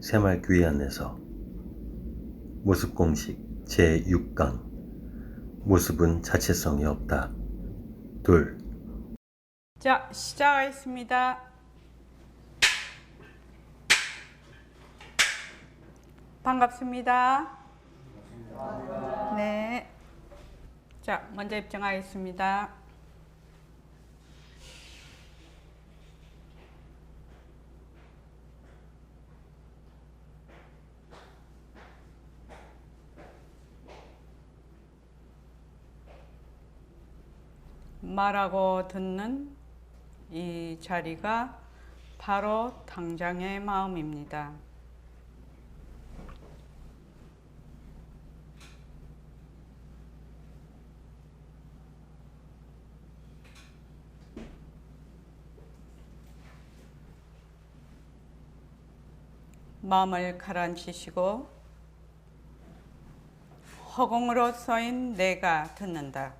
새말귀환에서 모습공식 제6강 모습은 자체성이 없다. 둘. 자, 시작하겠습니다. 반갑습니다. 네. 자, 먼저 입장하겠습니다. 말하고 듣는 이 자리가 바로 당장의 마음입니다. 마음을 가라앉히시고 허공으로 서인 내가 듣는다.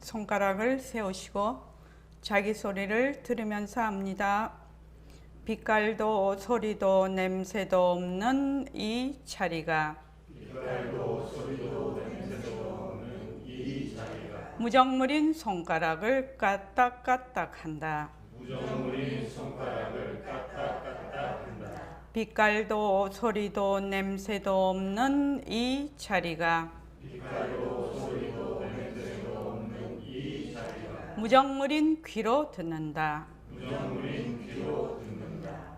손가락을 세우시고 자기 소리를 들으면서 합니다. 빛깔도 소리도 냄새도 없는 이 자리가 무정물인 손가락을 까딱까딱한다. 빛깔도 소리도 냄새도 없는 이 자리가 무정물인 귀로 듣는다.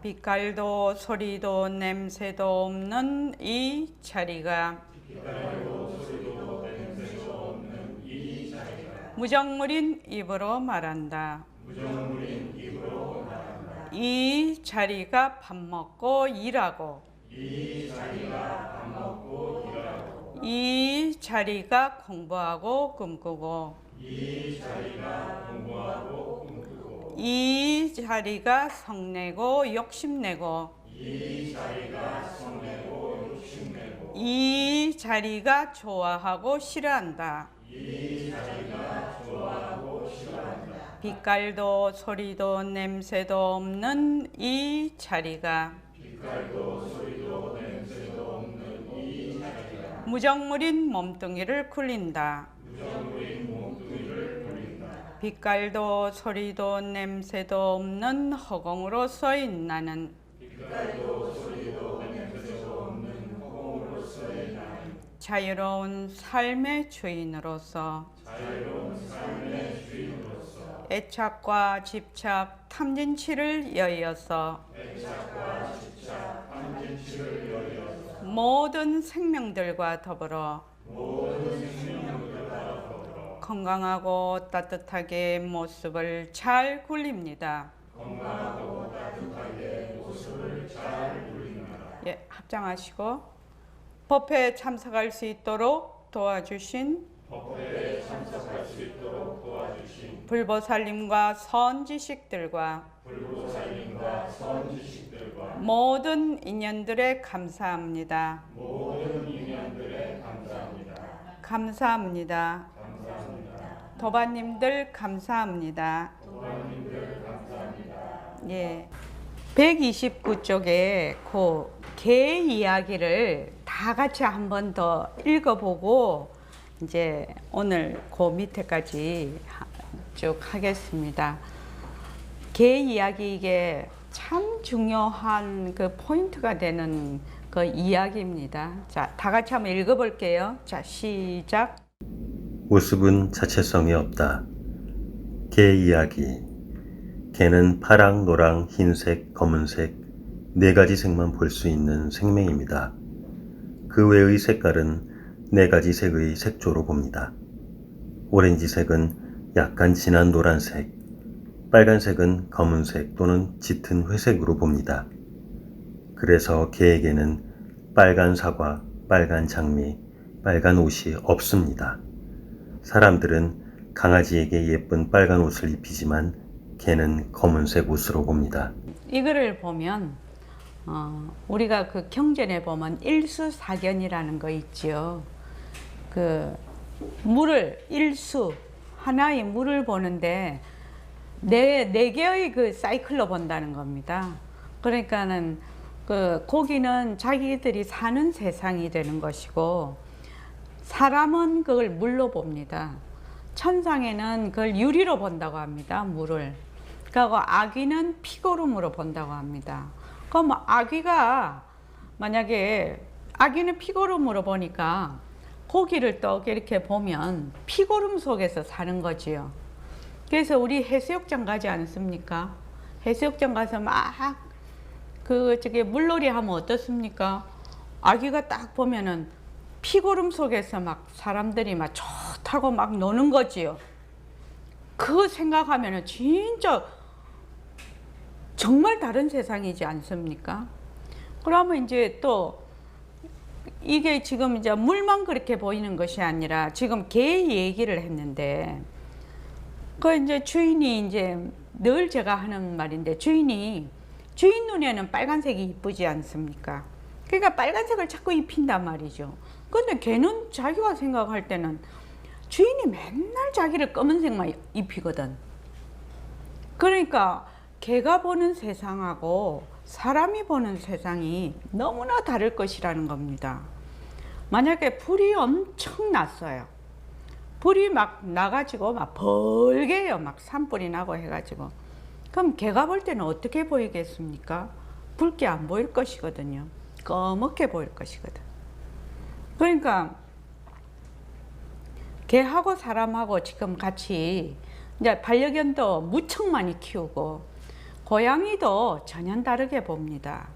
빛깔도 소리도 냄새도 없는 이 자리가 무정물인 입으로 말한다. 이 자리가 밥 먹고 일하고 이 자리가 공부하고 꿈꾸고 이 자리가 성내고 욕심내고 이 자리가 좋아하고 싫어한다. 빛깔도 소리도 냄새도 없는 이 자리가 무정물인 몸뚱이를 굴린다. 빛깔도 소리도 냄새도 없는 허공으로 서인 나는 자유로운 삶의 주인으로서 애착과 집착, 탐진치를 여의어서 모든 생명들과 더불어 건강하고 따뜻하게 모습을 잘 굴립니다. 예, 합장하시고 법회에 참석할 수 있도록 도와주신 불보살님과 선지식들과 모든 인연들에 감사합니다. 감사합니다. 도반님들 감사합니다. 예. 129쪽에 그 개 이야기를 다 같이 한 번 더 읽어보고 이제 오늘 그 밑에까지 쭉 하겠습니다. 개 이야기 이게 참 중요한 그 포인트가 되는 그 이야기입니다. 자, 다 같이 한번 읽어볼게요. 자, 시작. 모습은 자체성이 없다. 개 이야기. 개는 파랑, 노랑, 흰색, 검은색 네 가지 색만 볼 수 있는 생명입니다. 그 외의 색깔은 네 가지 색의 색조로 봅니다. 오렌지색은 약간 진한 노란색, 빨간색은 검은색 또는 짙은 회색으로 봅니다. 그래서 개에게는 빨간 사과, 빨간 장미, 빨간 옷이 없습니다. 사람들은 강아지에게 예쁜 빨간 옷을 입히지만 개는 검은색 옷으로 봅니다. 이거를 보면 우리가 그 경전에 보면 일수사견이라는 거 있죠. 그 물을 일수 하나의 물을 보는데 네 개의 그 사이클로 본다는 겁니다. 그러니까는 그 고기는 자기들이 사는 세상이 되는 것이고 사람은 그걸 물로 봅니다. 천상에는 그걸 유리로 본다고 합니다. 물을. 그리고 아귀는 피고름으로 본다고 합니다. 그럼 아귀가 만약에 아귀는 피고름으로 보니까 고기를 또 이렇게 보면 피고름 속에서 사는 거지요. 그래서 우리 해수욕장 가지 않습니까? 해수욕장 가서 막 저기 물놀이 하면 어떻습니까? 아기가 딱 보면은 피고름 속에서 막 사람들이 막 좋다고 막 노는 거지요. 그거 생각하면은 진짜 정말 다른 세상이지 않습니까? 그러면 이제 또 이게 지금 이제 물만 그렇게 보이는 것이 아니라 지금 개 얘기를 했는데 그 이제 주인이 이제 늘 제가 하는 말인데 주인 눈에는 빨간색이 이쁘지 않습니까? 그러니까 빨간색을 자꾸 입힌단 말이죠. 근데 걔는 자기가 생각할 때는 주인이 맨날 자기를 검은색만 입히거든. 그러니까 개가 보는 세상하고 사람이 보는 세상이 너무나 다를 것이라는 겁니다. 만약에 불이 엄청 났어요. 불이 막 나가지고 막 벌게요. 막 산불이 나고 해가지고. 그럼 개가 볼 때는 어떻게 보이겠습니까? 붉게 안 보일 것이거든요. 검게 보일 것이거든. 그러니까 개하고 사람하고 지금 같이 이제 반려견도 무척 많이 키우고 고양이도 전혀 다르게 봅니다.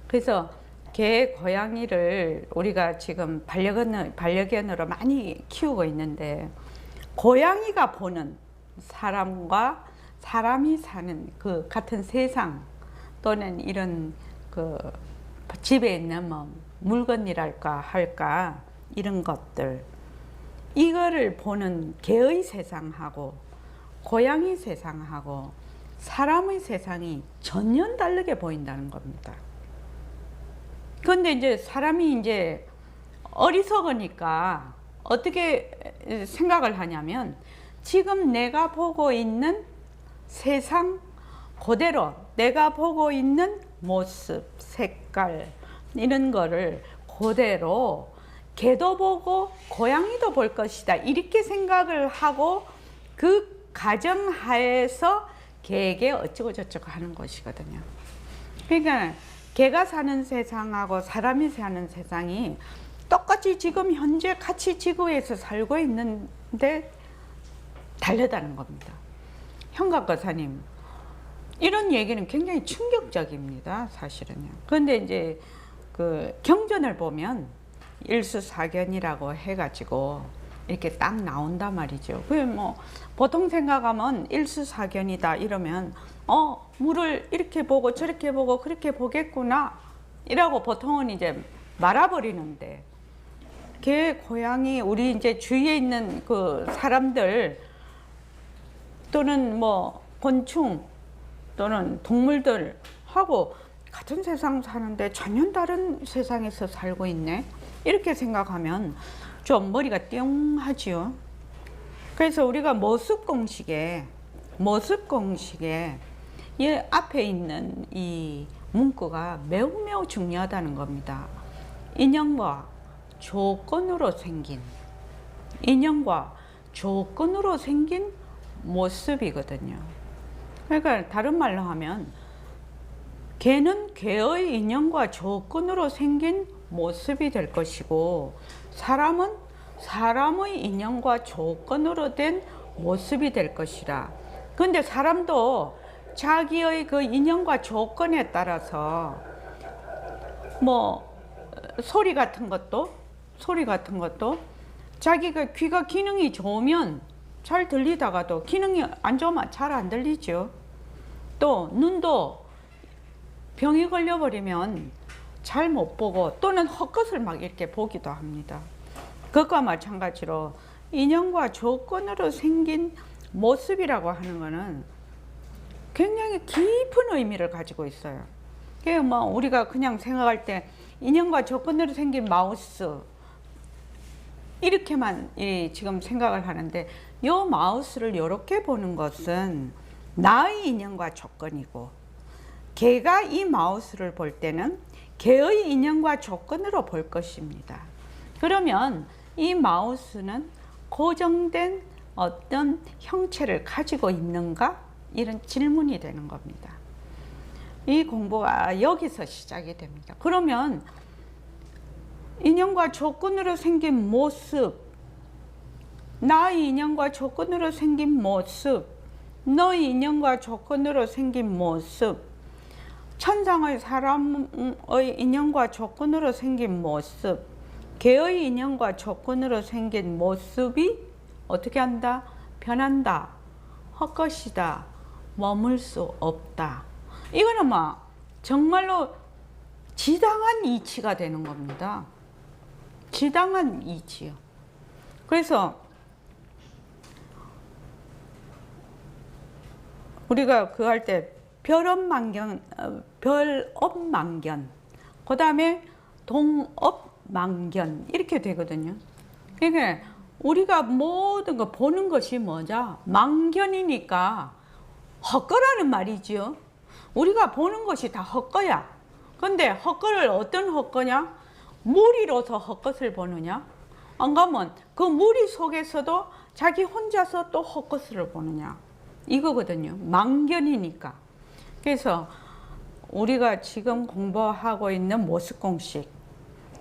그래서 개, 고양이를 우리가 지금 반려견으로 많이 키우고 있는데 고양이가 보는 사람과 사람이 사는 그 같은 세상 또는 이런 그 집에 있는 뭐 물건이랄까 할까 이런 것들 이거를 보는 개의 세상하고 고양이 세상하고 사람의 세상이 전혀 다르게 보인다는 겁니다. 그런데 이제 사람이 이제 어리석으니까 어떻게 생각을 하냐면 지금 내가 보고 있는 세상 그대로 내가 보고 있는 모습, 색깔 이런 거를 그대로 개도 보고 고양이도 볼 것이다 이렇게 생각을 하고 그 가정하에서 개에게 어쩌고 저쩌고 하는 것이거든요. 그러니까 개가 사는 세상하고 사람이 사는 세상이 똑같이 지금 현재 같이 지구에서 살고 있는데 다르다는 겁니다. 현각거사님 이런 얘기는 굉장히 충격적입니다. 사실은요. 그런데 이제 그 경전을 보면 일수사견이라고 해가지고 이렇게 딱 나온단 말이죠. 그 뭐 보통 생각하면 일수사견이다 이러면 물을 이렇게 보고 저렇게 보고 그렇게 보겠구나 이라고 보통은 이제 말아버리는데 개, 고양이 우리 이제 주위에 있는 그 사람들 또는 뭐 곤충 또는 동물들 하고 같은 세상 사는데 전혀 다른 세상에서 살고 있네 이렇게 생각하면 좀 머리가 띵하지요. 그래서 우리가 모습공식에 이 앞에 있는 이 문구가 매우 중요하다는 겁니다. 인연과 조건으로 생긴 모습이거든요. 그러니까 다른 말로 하면 개는 개의 인연과 조건으로 생긴 모습이 될 것이고 사람은 사람의 인연과 조건으로 된 모습이 될 것이라. 그런데 사람도 자기의 그 인연과 조건에 따라서 뭐 소리 같은 것도 자기가 귀가 기능이 좋으면 잘 들리다가도 기능이 안 좋으면 잘 안 들리죠. 또 눈도 병이 걸려버리면 잘 못 보고 또는 헛것을 막 이렇게 보기도 합니다. 그것과 마찬가지로 인연과 조건으로 생긴 모습이라고 하는 것은 굉장히 깊은 의미를 가지고 있어요. 그게 뭐 우리가 그냥 생각할 때 인연과 조건으로 생긴 마우스 이렇게만 지금 생각을 하는데, 이 마우스를 이렇게 보는 것은 나의 인연과 조건이고, 개가 이 마우스를 볼 때는 개의 인연과 조건으로 볼 것입니다. 그러면 이 마우스는 고정된 어떤 형체를 가지고 있는가? 이런 질문이 되는 겁니다. 이 공부가 여기서 시작이 됩니다. 그러면 인연과 조건으로 생긴 모습, 나의 인연과 조건으로 생긴 모습, 너의 인연과 조건으로 생긴 모습, 천상의 사람의 인연과 조건으로 생긴 모습, 개의 인연과 조건으로 생긴 모습이 어떻게 한다? 변한다, 헛것이다, 머물 수 없다. 이거는 막 정말로 지당한 이치가 되는 겁니다. 지당한 이치요. 그래서 우리가 그 할 때 별업망견, 그 다음에 동업망견 이렇게 되거든요. 그러니까 우리가 모든 거 보는 것이 뭐죠? 망견이니까 헛거라는 말이지요. 우리가 보는 것이 다 헛거야. 근데 헛거를 어떤 헛거냐? 무리로서 헛것을 보느냐? 안 가면 그 무리 속에서도 자기 혼자서 또 헛것을 보느냐? 이거거든요. 망견이니까. 그래서 우리가 지금 공부하고 있는 모습공식,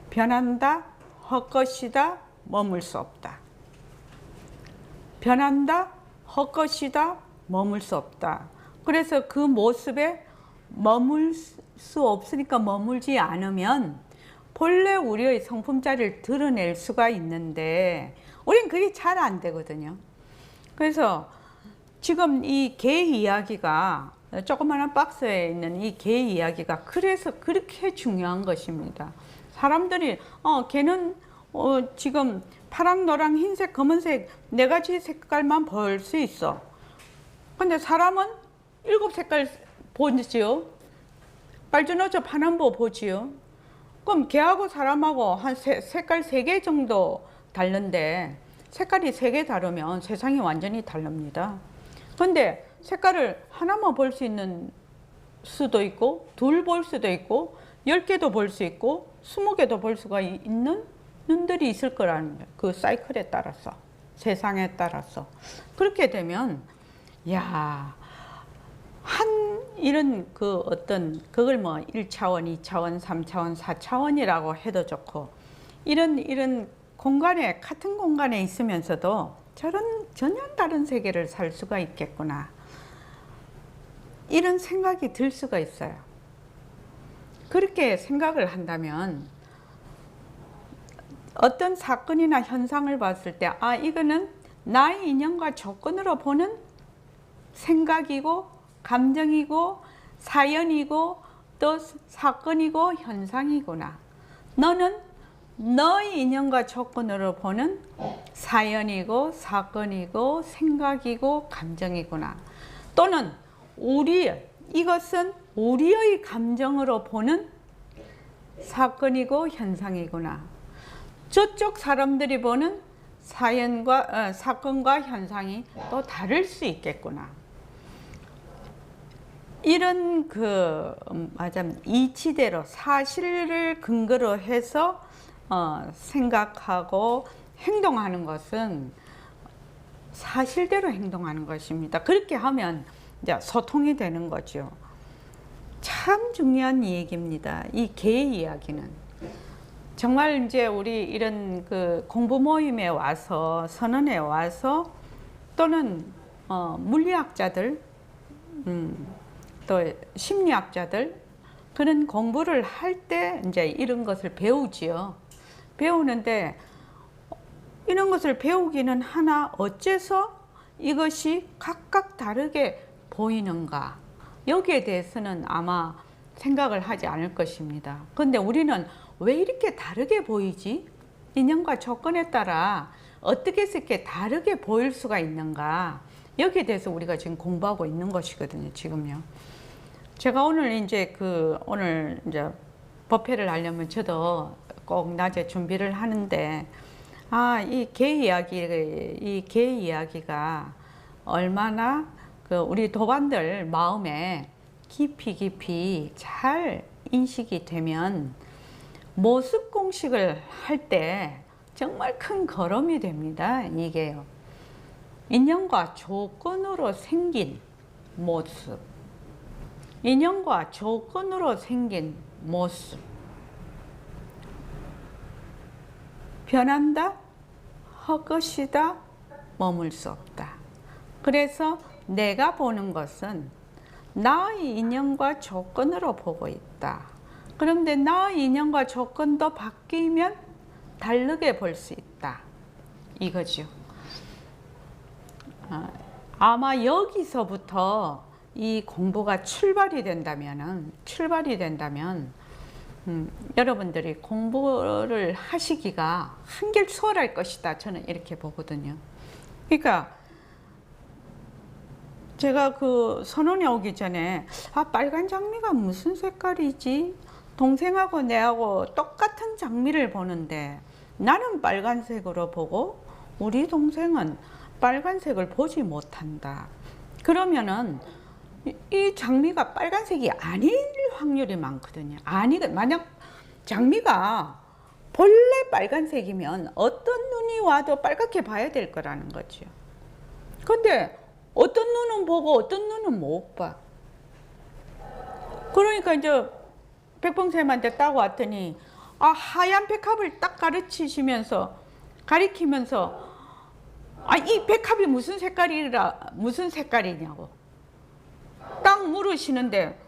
변한다, 헛것이다, 머물 수 없다. 변한다, 헛것이다, 머물 수 없다. 그래서 그 모습에 머물 수 없으니까 머물지 않으면 본래 우리의 성품자리를 드러낼 수가 있는데 우린 그게 잘 안 되거든요. 그래서 지금 이 개 이야기가, 조그마한 박스에 있는 이 개 이야기가 그래서 그렇게 중요한 것입니다. 사람들이 개는 지금 파랑, 노랑, 흰색, 검은색 네 가지 색깔만 볼 수 있어. 근데 사람은 7색깔 보지요. 빨주노초 파남보 보지요. 그럼 개하고 사람하고 한 색깔 3개 정도 다른데, 색깔이 3개 다르면 세상이 완전히 다릅니다. 근데 색깔을 하나만 볼 수 있는 수도 있고, 둘 볼 수도 있고, 10개도 볼 수 있고, 20개도 볼 수가 있는 눈들이 있을 거라는 거예요. 그 사이클에 따라서, 세상에 따라서. 그렇게 되면 야, 이런 그 어떤 그걸 뭐 1차원, 2차원, 3차원, 4차원이라고 해도 좋고, 이런 공간에, 같은 공간에 있으면서도 전혀 다른 세계를 살 수가 있겠구나, 이런 생각이 들 수가 있어요. 그렇게 생각을 한다면 어떤 사건이나 현상을 봤을 때, 이거는 나의 인연과 조건으로 보는 생각이고 감정이고 사연이고 또 사건이고 현상이구나. 너는 너의 인연과 조건으로 보는 사연이고 사건이고 생각이고 감정이구나. 또는 이것은 우리의 감정으로 보는 사건이고 현상이구나. 저쪽 사람들이 보는 사건과 현상이 또 다를 수 있겠구나. 이런 이치대로 사실을 근거로 해서 생각하고 행동하는 것은 사실대로 행동하는 것입니다. 그렇게 하면 이제 소통이 되는 거죠. 참 중요한 얘기입니다. 이 개 이야기는. 정말 이제 우리 이런 그 공부 모임에 와서, 선언에 와서, 또는 물리학자들, 또 심리학자들, 그런 공부를 할 때 이제 이런 것을 배우지요. 배우는데 이런 것을 배우기는 하나, 어째서 이것이 각각 다르게 보이는가? 여기에 대해서는 아마 생각을 하지 않을 것입니다. 근데 우리는 왜 이렇게 다르게 보이지? 인연과 조건에 따라 어떻게 해서 이렇게 다르게 보일 수가 있는가? 여기에 대해서 우리가 지금 공부하고 있는 것이거든요, 지금요. 제가 오늘 이제 법회를 하려면 저도 꼭 낮에 준비를 하는데, 이 개 이야기가 얼마나 우리 도반들 마음에 깊이 잘 인식이 되면 모습 공식을 할 때 정말 큰 걸음이 됩니다. 이게요. 인연과 조건으로 생긴 모습. 인연과 조건으로 생긴 모습. 변한다? 헛것이다? 머물 수 없다. 그래서 내가 보는 것은 나의 인연과 조건으로 보고 있다. 그런데 나의 인연과 조건도 바뀌면 다르게 볼 수 있다. 이거죠. 아마 여기서부터 이 공부가 출발이 된다면 여러분들이 공부를 하시기가 한결 수월할 것이다. 저는 이렇게 보거든요. 그러니까 제가 선원에 오기 전에 빨간 장미가 무슨 색깔이지? 동생하고 내하고 똑같은 장미를 보는데 나는 빨간색으로 보고 우리 동생은 빨간색을 보지 못한다. 그러면은 이 장미가 빨간색이 아닐 확률이 많거든요. 만약 장미가 본래 빨간색이면 어떤 눈이 와도 빨갛게 봐야 될 거라는 거죠. 근데 어떤 눈은 보고 어떤 눈은 못 봐. 그러니까 이제 백봉쌤한테 따고 왔더니 하얀 백합을 딱 가리키면서 이 백합이 무슨 색깔이냐고 딱 물으시는데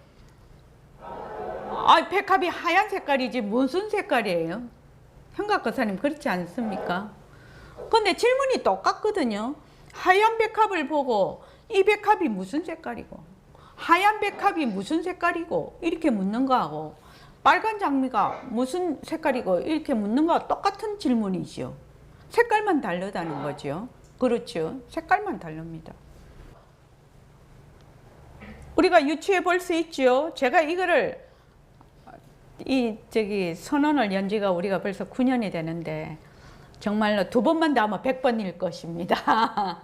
백합이 하얀 색깔이지 무슨 색깔이에요? 현각거사님 그렇지 않습니까? 근데 질문이 똑같거든요. 하얀 백합을 보고 이 백합이 무슨 색깔이고 하얀 백합이 무슨 색깔이고 이렇게 묻는 거하고 빨간 장미가 무슨 색깔이고 이렇게 묻는 거하고 똑같은 질문이죠. 색깔만 다르다는 거죠. 그렇죠. 색깔만 다릅니다. 우리가 유추해 볼 수 있죠. 제가 이거를 선언을 연 지가 우리가 벌써 9년이 되는데 정말로 2번만 더 하면 100번일 것입니다.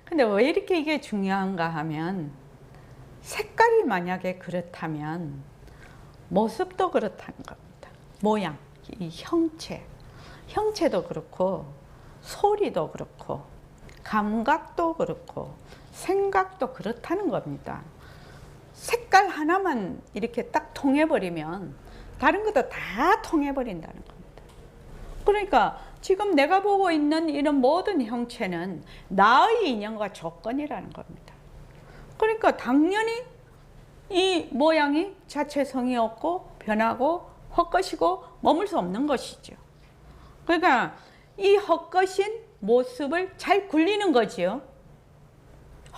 근데 왜 이렇게 이게 중요한가 하면 색깔이 만약에 그렇다면 모습도 그렇다는 겁니다. 모양, 이 형체도 그렇고 소리도 그렇고 감각도 그렇고 생각도 그렇다는 겁니다. 색깔 하나만 이렇게 딱 통해버리면 다른 것도 다 통해버린다는 겁니다. 그러니까 지금 내가 보고 있는 이런 모든 형체는 나의 인연과 조건이라는 겁니다. 그러니까 당연히 이 모양이 자체성이 없고 변하고 헛것이고 머물 수 없는 것이죠. 그러니까 이 헛것인 모습을 잘 굴리는 거지요.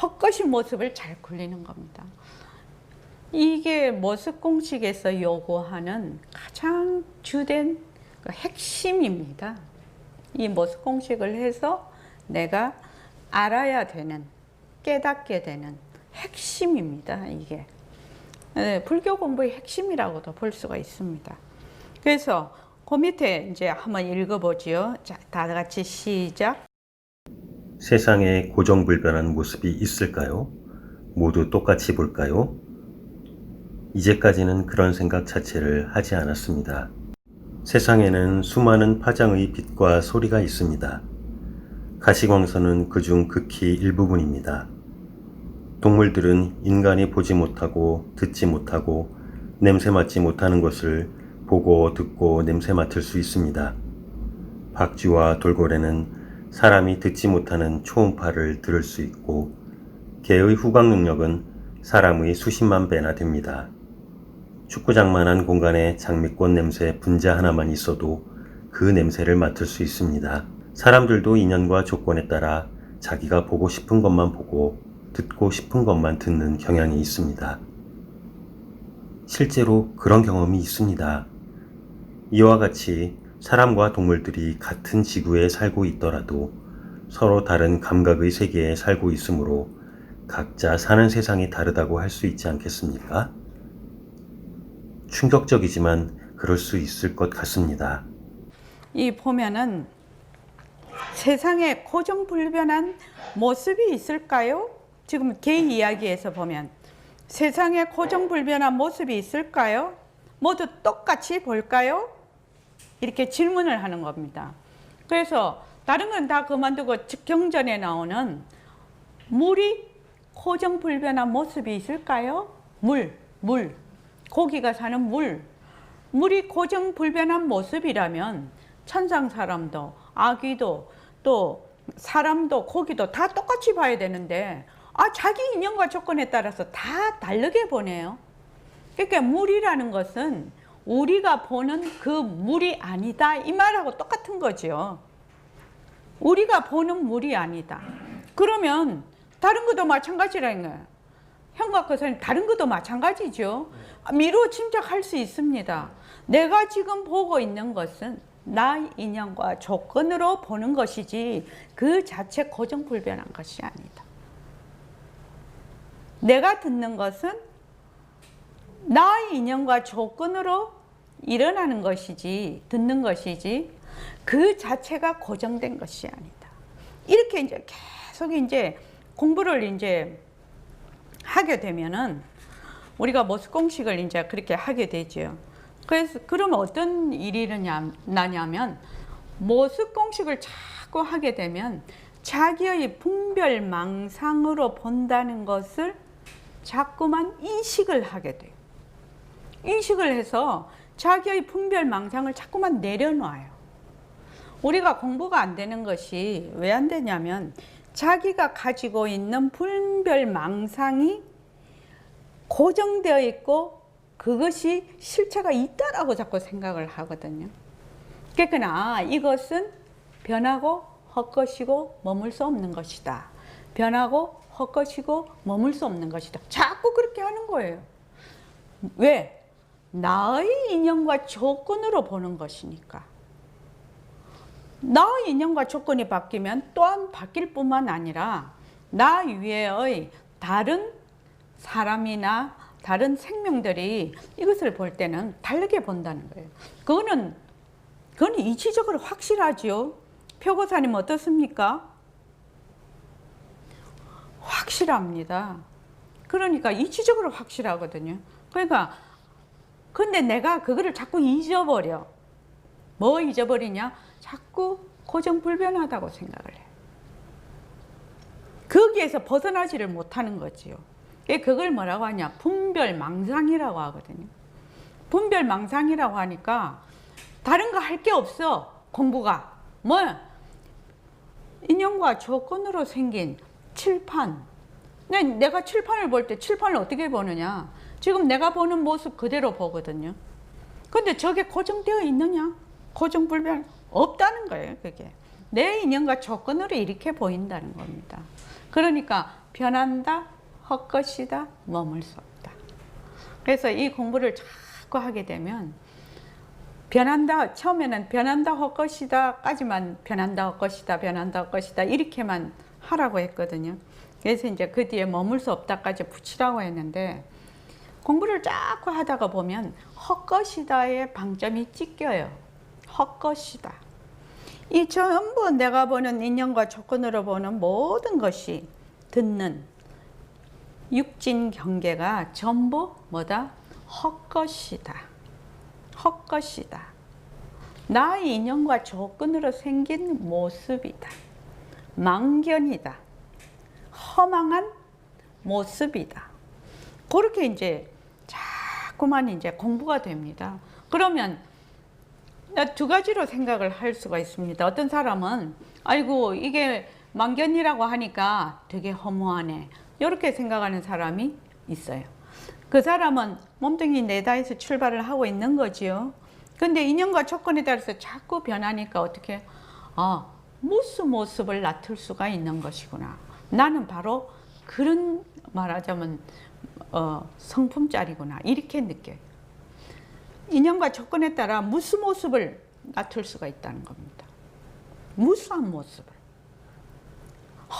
헛것인 모습을 잘 굴리는 겁니다. 이게 모습 공식에서 요구하는 가장 주된 핵심입니다. 이 모습 공식을 해서 내가 알아야 되는, 깨닫게 되는 핵심입니다. 이게 불교 공부의 핵심이라고도 볼 수가 있습니다. 그래서 그 밑에 이제 한번 읽어보지요. 자, 다 같이 시작. 세상에 고정불변한 모습이 있을까요? 모두 똑같이 볼까요? 이제까지는 그런 생각 자체를 하지 않았습니다. 세상에는 수많은 파장의 빛과 소리가 있습니다. 가시광선은 그중 극히 일부분입니다. 동물들은 인간이 보지 못하고 듣지 못하고 냄새 맡지 못하는 것을 보고 듣고 냄새 맡을 수 있습니다. 박쥐와 돌고래는 사람이 듣지 못하는 초음파를 들을 수 있고 개의 후각 능력은 사람의 수십만 배나 됩니다. 축구장만한 공간에 장미꽃 냄새 분자 하나만 있어도 그 냄새를 맡을 수 있습니다. 사람들도 인연과 조건에 따라 자기가 보고 싶은 것만 보고 듣고 싶은 것만 듣는 경향이 있습니다. 실제로 그런 경험이 있습니다. 이와 같이 사람과 동물들이 같은 지구에 살고 있더라도 서로 다른 감각의 세계에 살고 있으므로 각자 사는 세상이 다르다고 할 수 있지 않겠습니까? 충격적이지만 그럴 수 있을 것 같습니다. 이 보면은 세상에 고정불변한 모습이 있을까요? 지금 개 이야기에서 보면 세상에 고정불변한 모습이 있을까요? 모두 똑같이 볼까요? 이렇게 질문을 하는 겁니다. 그래서 다른 건 다 그만두고 경전에 나오는 물이 고정불변한 모습이 있을까요? 물. 고기가 사는 물이 고정불변한 모습이라면 천상 사람도 아기도 또 사람도 고기도 다 똑같이 봐야 되는데 자기 인연과 조건에 따라서 다 다르게 보네요. 그러니까 물이라는 것은 우리가 보는 그 물이 아니다 이 말하고 똑같은 거죠. 우리가 보는 물이 아니다. 그러면 다른 것도 마찬가지라는 거예요. 형과거사님 다른 것도 마찬가지죠. 미루어 짐작할 수 있습니다. 내가 지금 보고 있는 것은 나 인연과 조건으로 보는 것이지 그 자체 고정불변한 것이 아니다. 내가 듣는 것은 나의 인연과 조건으로 일어나는 것이지 듣는 것이지 그 자체가 고정된 것이 아니다. 이렇게 이제 계속 이제 공부를 이제 하게 되면은 우리가 모습 공식을 이제 그렇게 하게 되죠. 그래서 그러면 어떤 일이 나냐면 모습 공식을 자꾸 하게 되면 자기의 분별망상으로 본다는 것을 자꾸만 인식을 하게 돼요. 인식을 해서 자기의 분별망상을 자꾸만 내려놔요. 우리가 공부가 안 되는 것이 왜 안 되냐면 자기가 가지고 있는 분별망상이 고정되어 있고 그것이 실체가 있다라고 자꾸 생각을 하거든요. 그러니까 이것은 변하고 헛것이고 머물 수 없는 것이다. 변하고 헛것이고 머물 수 없는 것이다. 자꾸 그렇게 하는 거예요. 왜? 나의 인연과 조건으로 보는 것이니까. 나의 인연과 조건이 바뀌면 또한 바뀔 뿐만 아니라 나 위에의 다른 사람이나 다른 생명들이 이것을 볼 때는 다르게 본다는 거예요. 그거는 이치적으로 확실하죠. 표고사님 어떻습니까? 확실합니다. 그러니까 이치적으로 확실하거든요. 그러니까 근데 내가 그거를 자꾸 잊어버려. 뭐 잊어버리냐? 자꾸 고정불변하다고 생각을 해. 거기에서 벗어나지를 못하는 거지요. 그걸 뭐라고 하냐? 분별망상이라고 하거든요. 분별망상이라고 하니까 다른 거 할 게 없어. 공부가. 뭐? 인연과 조건으로 생긴 칠판. 내가 칠판을 볼 때 칠판을 어떻게 보느냐? 지금 내가 보는 모습 그대로 보거든요. 근데 저게 고정되어 있느냐? 고정불변 없다는 거예요. 그게 내 인연과 조건으로 이렇게 보인다는 겁니다. 그러니까 변한다, 헛것이다, 머물 수 없다. 그래서 이 공부를 자꾸 하게 되면 변한다, 처음에는 변한다, 헛것이다 까지만 변한다, 헛것이다, 변한다, 헛것이다 이렇게만 하라고 했거든요. 그래서 이제 그 뒤에 머물 수 없다까지 붙이라고 했는데 공부를 자꾸 하다가 보면 헛것이다의 방점이 찢겨요. 헛것이다. 이 전부 내가 보는 인연과 조건으로 보는 모든 것이 듣는 육진 경계가 전부 뭐다? 헛것이다. 헛것이다. 나의 인연과 조건으로 생긴 모습이다. 망견이다. 허망한 모습이다. 그렇게 이제 자꾸만 이제 공부가 됩니다. 그러면 두 가지로 생각을 할 수가 있습니다. 어떤 사람은 아이고 이게 망견이라고 하니까 되게 허무하네 이렇게 생각하는 사람이 있어요. 그 사람은 몸뚱이 내다에서 출발을 하고 있는 거지요. 근데 인연과 조건에 따라서 자꾸 변하니까 어떻게 모습을 나툴 수가 있는 것이구나. 나는 바로 그런 말하자면 성품짜리구나 이렇게 느껴요. 인연과 조건에 따라 무슨 모습을 나툴 수가 있다는 겁니다. 무수한 모습을.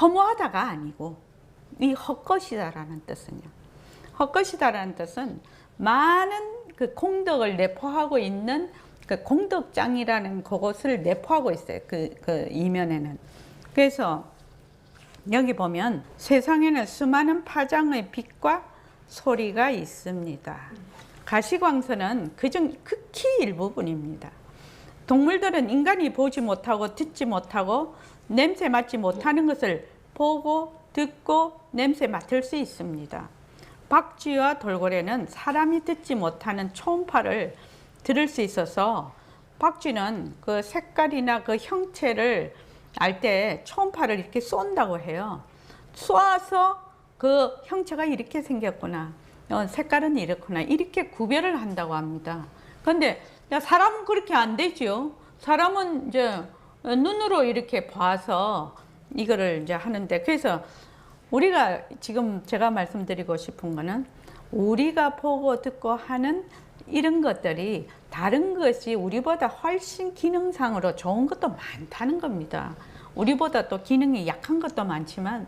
허무하다가 아니고 이 헛것이다라는 뜻은요. 헛것이다라는 뜻은 많은 그 공덕을 내포하고 있는 그 공덕장이라는 그것을 내포하고 있어요. 그 이면에는. 그래서 여기 보면 세상에는 수많은 파장의 빛과 소리가 있습니다. 가시광선은 그중 극히 일부분입니다. 동물들은 인간이 보지 못하고 듣지 못하고 냄새 맡지 못하는 것을 보고 듣고 냄새 맡을 수 있습니다. 박쥐와 돌고래는 사람이 듣지 못하는 초음파를 들을 수 있어서 박쥐는 그 색깔이나 그 형체를 알 때 초음파를 이렇게 쏜다고 해요. 쏘아서 그 형체가 이렇게 생겼구나. 색깔은 이렇구나. 이렇게 구별을 한다고 합니다. 그런데 사람은 그렇게 안 되죠. 사람은 이제 눈으로 이렇게 봐서 이거를 이제 하는데, 그래서 우리가 지금 제가 말씀드리고 싶은 거는 우리가 보고 듣고 하는 이런 것들이 다른 것이 우리보다 훨씬 기능상으로 좋은 것도 많다는 겁니다. 우리보다 또 기능이 약한 것도 많지만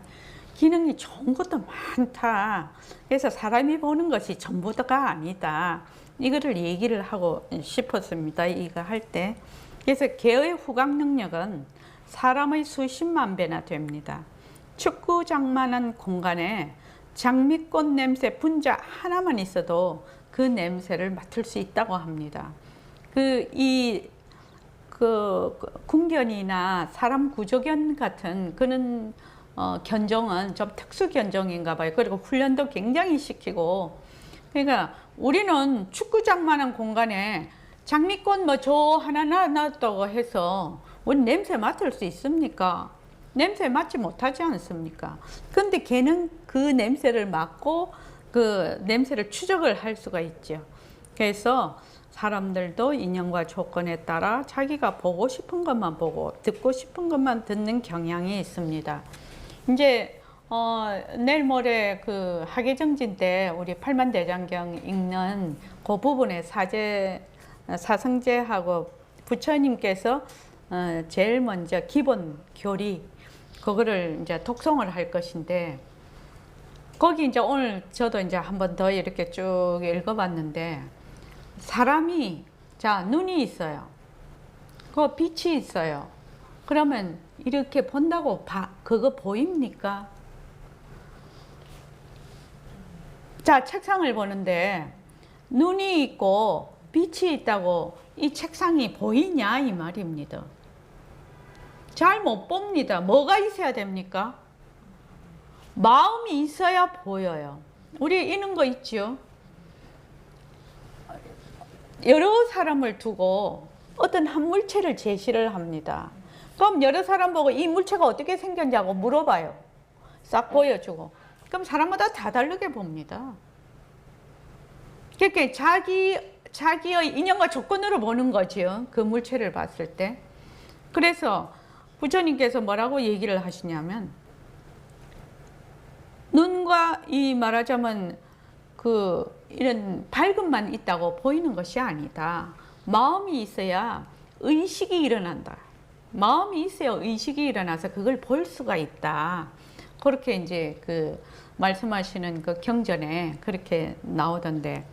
기능이 좋은 것도 많다. 그래서 사람이 보는 것이 전부가 아니다. 이거를 얘기를 하고 싶었습니다. 이거 할 때. 그래서 개의 후각 능력은 사람의 수십만 배나 됩니다. 축구장만한 공간에 장미꽃 냄새 분자 하나만 있어도 그 냄새를 맡을 수 있다고 합니다. 궁견이나 사람 구조견 같은 그런 견종은 좀 특수 견종인가 봐요. 그리고 훈련도 굉장히 시키고. 그러니까 우리는 축구장만한 공간에 장미꽃 뭐 저 하나 놔뒀다고 해서 우리 냄새 맡을 수 있습니까? 냄새 맡지 못하지 않습니까? 근데 걔는 그 냄새를 맡고 그 냄새를 추적을 할 수가 있죠. 그래서 사람들도 인연과 조건에 따라 자기가 보고 싶은 것만 보고 듣고 싶은 것만 듣는 경향이 있습니다. 이제 내일 모레 그 하계정진 때 우리 팔만대장경 읽는 그 부분에 사성제하고 부처님께서 제일 먼저 기본 교리 그거를 이제 독송을 할 것인데, 거기 이제 오늘 저도 이제 한 번 더 이렇게 쭉 읽어봤는데, 사람이 자 눈이 있어요. 그 빛이 있어요. 그러면 이렇게 본다고 그거 보입니까? 자, 책상을 보는데 눈이 있고 빛이 있다고 이 책상이 보이냐 이 말입니다. 잘 못 봅니다. 뭐가 있어야 됩니까? 마음이 있어야 보여요. 우리 이런 거 있죠. 여러 사람을 두고 어떤 한 물체를 제시를 합니다. 그럼 여러 사람 보고 이 물체가 어떻게 생겼냐고 물어봐요. 싹 보여주고. 그럼 사람마다 다 다르게 봅니다. 그렇게 자기의 인연과 조건으로 보는 거죠. 그 물체를 봤을 때. 그래서 부처님께서 뭐라고 얘기를 하시냐면, 눈과 이 말하자면 이런 밝음만 있다고 보이는 것이 아니다. 마음이 있어야 의식이 일어난다. 마음이 있어야 의식이 일어나서 그걸 볼 수가 있다. 그렇게 이제 말씀하시는 그 경전에 그렇게 나오던데.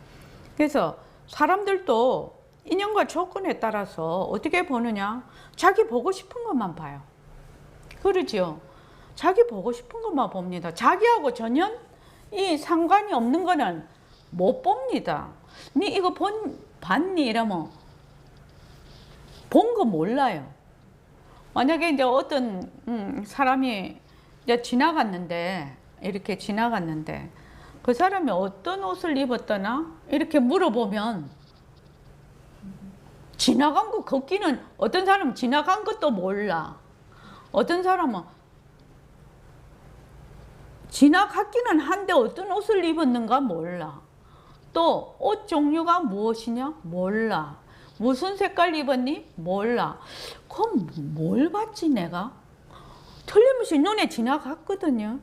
그래서 사람들도 인연과 조건에 따라서 어떻게 보느냐? 자기 보고 싶은 것만 봐요. 그러죠? 자기 보고 싶은 것만 봅니다. 자기하고 전혀 이 상관이 없는 거는 못 봅니다. 니 이거 봤니? 이러면 본 거 몰라요. 만약에 이제 어떤 사람이 이제 이렇게 지나갔는데 그 사람이 어떤 옷을 입었더나 이렇게 물어보면, 지나간 거 걷기는, 어떤 사람은 지나간 것도 몰라. 어떤 사람은 지나갔기는 한데 어떤 옷을 입었는가 몰라. 또 옷 종류가 무엇이냐 몰라. 무슨 색깔 입었니 몰라. 그럼 뭘 봤지 내가? 틀림없이 눈에 지나갔거든요.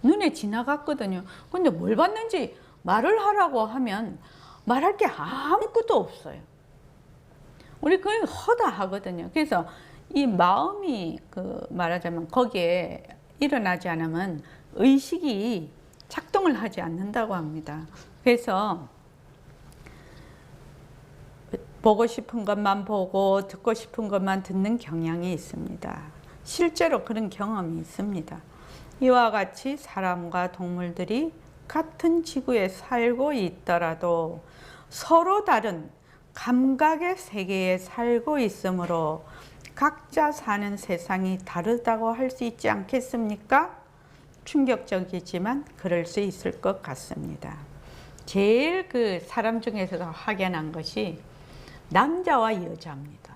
눈에 지나갔거든요. 근데 뭘 봤는지 말을 하라고 하면 말할 게 아무것도 없어요. 우리 그걸 허다하거든요. 그래서 이 마음이 말하자면 거기에 일어나지 않으면 의식이 작동을 하지 않는다고 합니다. 그래서 보고 싶은 것만 보고 듣고 싶은 것만 듣는 경향이 있습니다. 실제로 그런 경험이 있습니다. 이와 같이 사람과 동물들이 같은 지구에 살고 있더라도 서로 다른 감각의 세계에 살고 있으므로 각자 사는 세상이 다르다고 할 수 있지 않겠습니까? 충격적이지만 그럴 수 있을 것 같습니다. 제일 사람 중에서도 확연한 것이 남자와 여자입니다.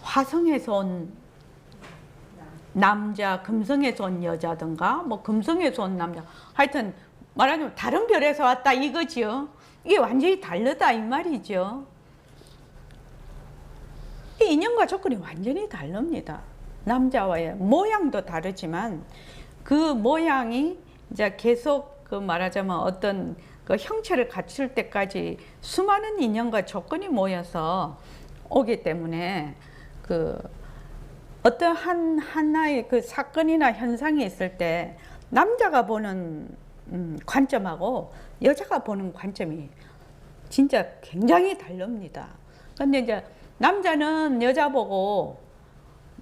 화성에서 온 남자, 금성에서 온 여자든가, 뭐 금성에서 온 남자, 하여튼 말하자면 다른 별에서 왔다 이거죠. 이게 완전히 다르다 이 말이죠. 이 인연과 조건이 완전히 다릅니다. 남자와의 모양도 다르지만 그 모양이 이제 계속 말하자면 어떤 형체를 갖출 때까지 수많은 인연과 조건이 모여서 오기 때문에 어떤 하나의 사건이나 현상이 있을 때 남자가 보는 관점하고 여자가 보는 관점이 진짜 굉장히 다릅니다. 근데 이제 남자는 여자 보고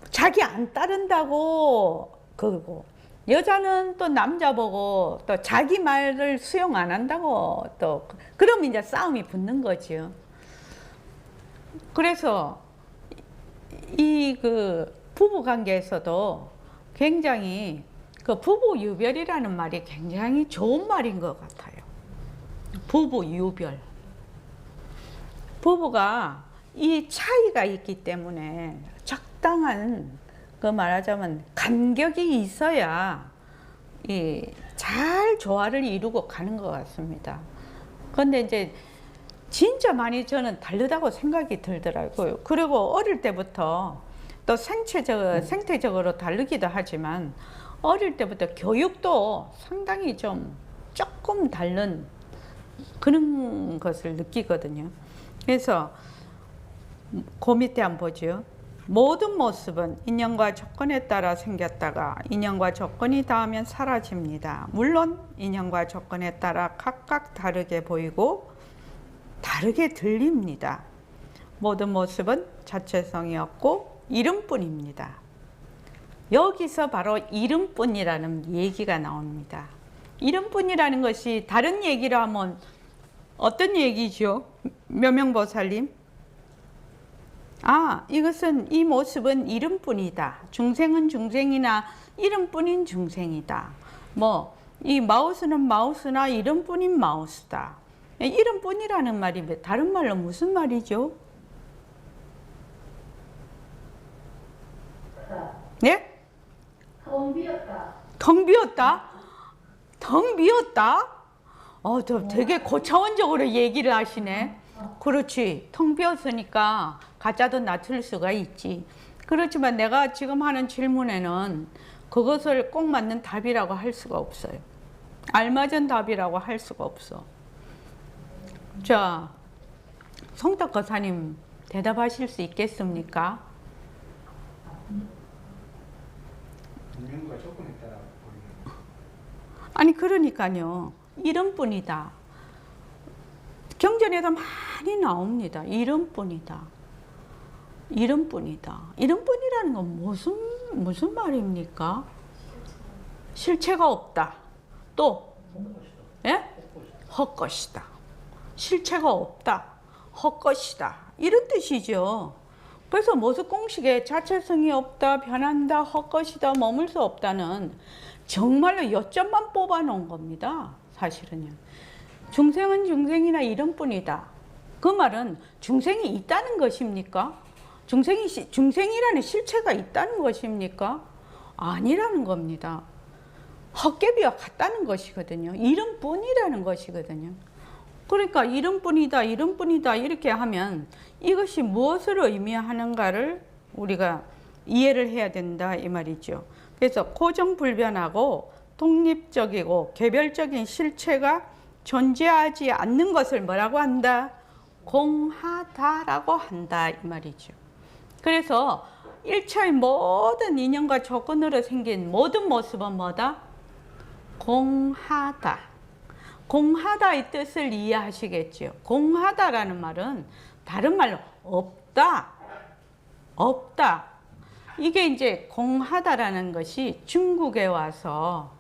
자기 안 따른다고 그러고, 여자는 또 남자 보고 또 자기 말을 수용 안 한다고 또 그러면 이제 싸움이 붙는 거죠. 그래서 이 부부 관계에서도 굉장히 부부 유별이라는 말이 굉장히 좋은 말인 것 같아요. 부부 유별. 부부가 이 차이가 있기 때문에 적당한 말하자면 간격이 있어야 잘 조화를 이루고 가는 것 같습니다. 그런데 이제 진짜 많이 저는 다르다고 생각이 들더라고요. 그리고 어릴 때부터 또 생태적으로 다르기도 하지만 어릴 때부터 교육도 상당히 조금 다른 그런 것을 느끼거든요. 그래서 그 밑에 한번 보죠. 모든 모습은 인연과 조건에 따라 생겼다가 인연과 조건이 닿으면 사라집니다. 물론 인연과 조건에 따라 각각 다르게 보이고 다르게 들립니다. 모든 모습은 자체성이 없고 이름뿐입니다. 여기서 바로 이름뿐이라는 얘기가 나옵니다. 이름뿐이라는 것이 다른 얘기로 하면 어떤 얘기죠? 묘명보살님? 이것은 이 모습은 이름뿐이다. 중생은 중생이나 이름뿐인 중생이다. 이 마우스는 마우스나 이름뿐인 마우스다. 이름뿐이라는 말이 다른 말로 무슨 말이죠? 네? 텅 비었다. 텅 비었다? 텅 비었다? 저 되게 고차원적으로 얘기를 하시네. 그렇지. 텅 비었으니까 가짜도 낮출 수가 있지. 그렇지만 내가 지금 하는 질문에는 그것을 꼭 맞는 답이라고 할 수가 없어요. 알맞은 답이라고 할 수가 없어. 자, 송덕 거사님 대답하실 수 있겠습니까? 인연과 조건에 따라 보이는. 아니 그러니까요. 이름뿐이다. 경전에도 많이 나옵니다. 이름뿐이다. 이름뿐이다. 이름뿐이라는 건 무슨 말입니까? 실체가 없다. 또 예? 헛것이다. 실체가 없다. 헛것이다. 이런 뜻이죠. 그래서 모습 공식에 자체성이 없다, 변한다, 헛것이다, 머물 수 없다는 정말로 요점만 뽑아 놓은 겁니다. 사실은요. 중생은 중생이나 이름뿐이다. 그 말은 중생이 있다는 것입니까? 중생이라는 실체가 있다는 것입니까? 아니라는 겁니다. 헛개비와 같다는 것이거든요. 이름뿐이라는 것이거든요. 그러니까 이름뿐이다, 이름뿐이다 이렇게 하면 이것이 무엇을 의미하는가를 우리가 이해를 해야 된다 이 말이죠. 그래서 고정불변하고 독립적이고 개별적인 실체가 존재하지 않는 것을 뭐라고 한다? 공하다라고 한다 이 말이죠. 그래서 일체의 모든 인연과 조건으로 생긴 모든 모습은 뭐다? 공하다. 공하다의 뜻을 이해하시겠죠. 공하다라는 말은 다른 말로 없다. 없다. 이게 이제 공하다라는 것이 중국에 와서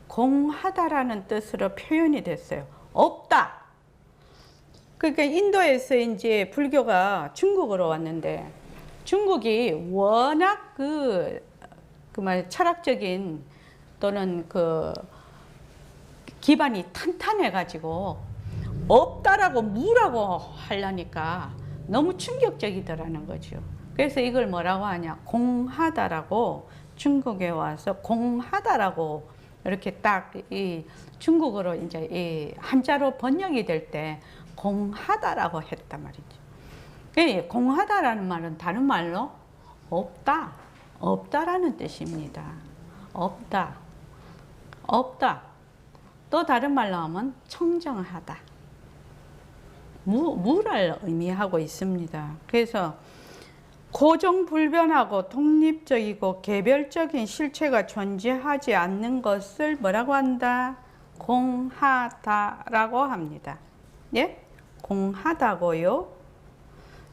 공하다라는 뜻으로 표현이 됐어요. 없다. 그러니까 인도에서 이제 불교가 중국으로 왔는데 중국이 워낙 철학적인 또는 기반이 탄탄해가지고 없다라고 무라고 하려니까 너무 충격적이더라는 거죠. 그래서 이걸 뭐라고 하냐? 공하다라고 중국에 와서 공하다라고 이렇게 딱 이 중국어로 이제 이 한자로 번역이 될 때 공하다라고 했단 말이죠. 공하다라는 말은 다른 말로 없다, 없다라는 뜻입니다. 없다, 없다. 또 다른 말로 하면 청정하다, 무를 의미하고 있습니다. 그래서 고정불변하고 독립적이고 개별적인 실체가 존재하지 않는 것을 뭐라고 한다? 공하다라고 합니다. 예? 공하다고요.